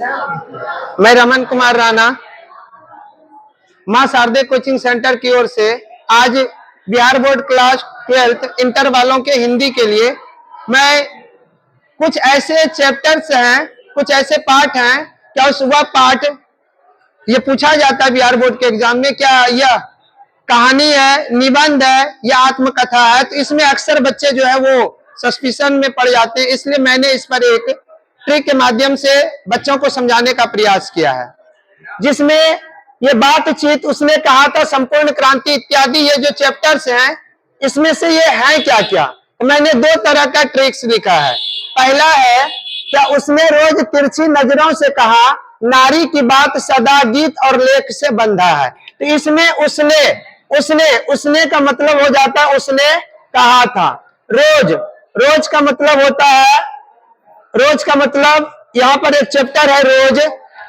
मैं रमन कुमार राणा मां शारदे coaching centre की ओर से आज बिहार बोर्ड क्लास 12 इंटर वालों के हिंदी के लिए मैं कुछ ऐसे चैप्टर्स हैं, कुछ ऐसे पाठ हैं, क्या उस वह पाठ ये पूछा जाता है बिहार बोर्ड के एग्जाम में, क्या यह कहानी है, निबंध है या आत्मकथा है। तो इसमें अक्सर बच्चे जो है वो सस्पिशन में पड़ जाते हैं, इसलिए मैंने इस पर एक ट्रिक के माध्यम से बच्चों को समझाने का प्रयास किया है, जिसमें ये बातचीत, उसने कहा था, संपूर्ण क्रांति इत्यादि, ये जो चैप्टर्स हैं इसमें से ये है क्या क्या। तो मैंने दो तरह का ट्रिक्स लिखा है। पहला है, क्या उसने रोज तिरछी नजरों से कहा, नारी की बात सदा गीत और लेख से बंधा है। तो इसमें उसने का मतलब हो जाता है उसने कहा था। रोज का मतलब होता है, रोज का मतलब यहाँ पर एक चैप्टर है रोज,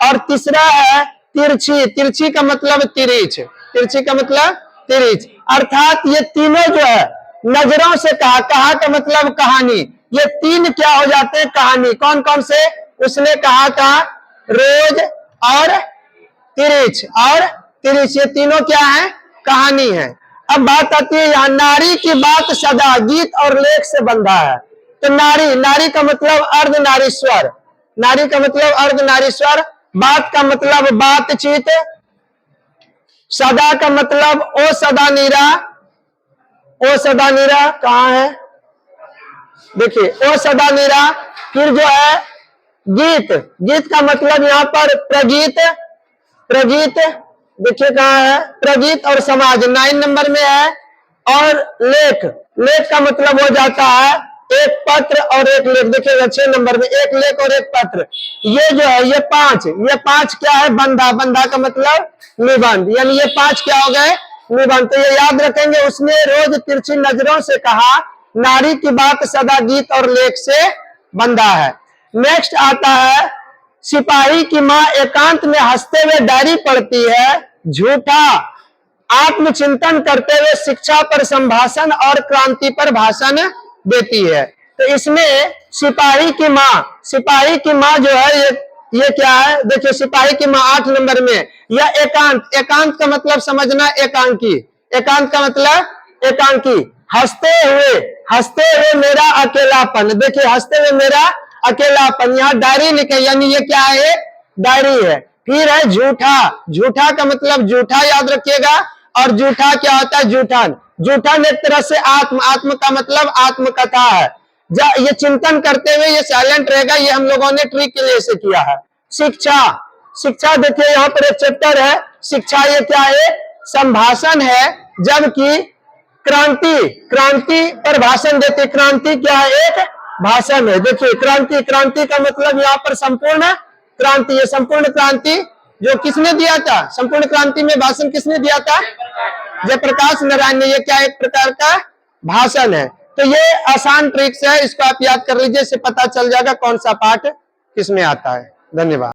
और तीसरा है तिरछी का मतलब तिरछ, तिरछी का मतलब तिरछ। अर्थात ये तीनों जो है नजरों से कहा का मतलब कहानी, ये तीन क्या हो जाते हैं कहानी। कौन कौन से? उसने कहा था, रोज और तिरछ, ये तीनों क्या है? कहानी है। अब बात आती है यहाँ, नारी की बात सदा गीत और लेख से बंधा है। तो नारी का मतलब अर्धनारीश्वर, नारी का मतलब अर्धनारीश्वर, बात का मतलब बातचीत, सदा का मतलब ओ सदा नीरा कहाँ है? देखिए ओ सदा नीरा। फिर जो है गीत का मतलब यहाँ पर प्रगीत, देखिए कहाँ है? प्रगीत और समाज 9 नंबर में है। और लेख का मतलब हो जाता है एक पत्र और एक लेख, देखिएगा 6 नंबर में, एक लेख और एक पत्र। ये जो है ये पांच क्या है? बंधा का मतलब निबंध, यानी ये 5 क्या हो गए? निबंध। तो ये याद रखेंगे, उसने रोज तिरछी नजरों से कहा, नारी की बात सदा गीत और लेख से बंधा है। नेक्स्ट आता है, सिपाही की माँ एकांत में हंसते हुए डायरी पढ़ती है, झूठा आत्मचिंतन करते हुए शिक्षा पर संभाषण और क्रांति पर भाषण देती है। तो इसमें सिपाही की माँ जो है ये क्या है? देखिए सिपाही की माँ 8 नंबर में, यह एकांत का मतलब समझना, एकांत का मतलब एकांकी। हंसते हुए मेरा अकेलापन, देखिए हंसते हुए मेरा अकेलापन, यहाँ डायरी लिखे, यानी ये क्या है? डायरी है। फिर है झूठा का मतलब झूठा, याद रखिएगा। और झूठा क्या होता है? जूठन एक तरह से आत्म का मतलब आत्मकथा है। ये चिंतन करते हुए, ये साइलेंट रहेगा, ये हम लोगों ने ट्रिक के लिए से किया है। शिक्षा देखिए यहाँ पर एक चैप्टर है शिक्षा, ये क्या है? संभाषण है। जबकि क्रांति पर भाषण देते, क्रांति क्या है? एक भाषण है। देखिए क्रांति का मतलब यहाँ पर संपूर्ण क्रांति, ये संपूर्ण क्रांति जो किसने दिया था? संपूर्ण क्रांति में भाषण किसने दिया था? जयप्रकाश नारायण ने। ये क्या एक प्रकार का भाषण है। तो ये आसान ट्रिक्स है, इसको आप याद कर लीजिए, इससे पता चल जाएगा कौन सा पाठ किसमें आता है। धन्यवाद।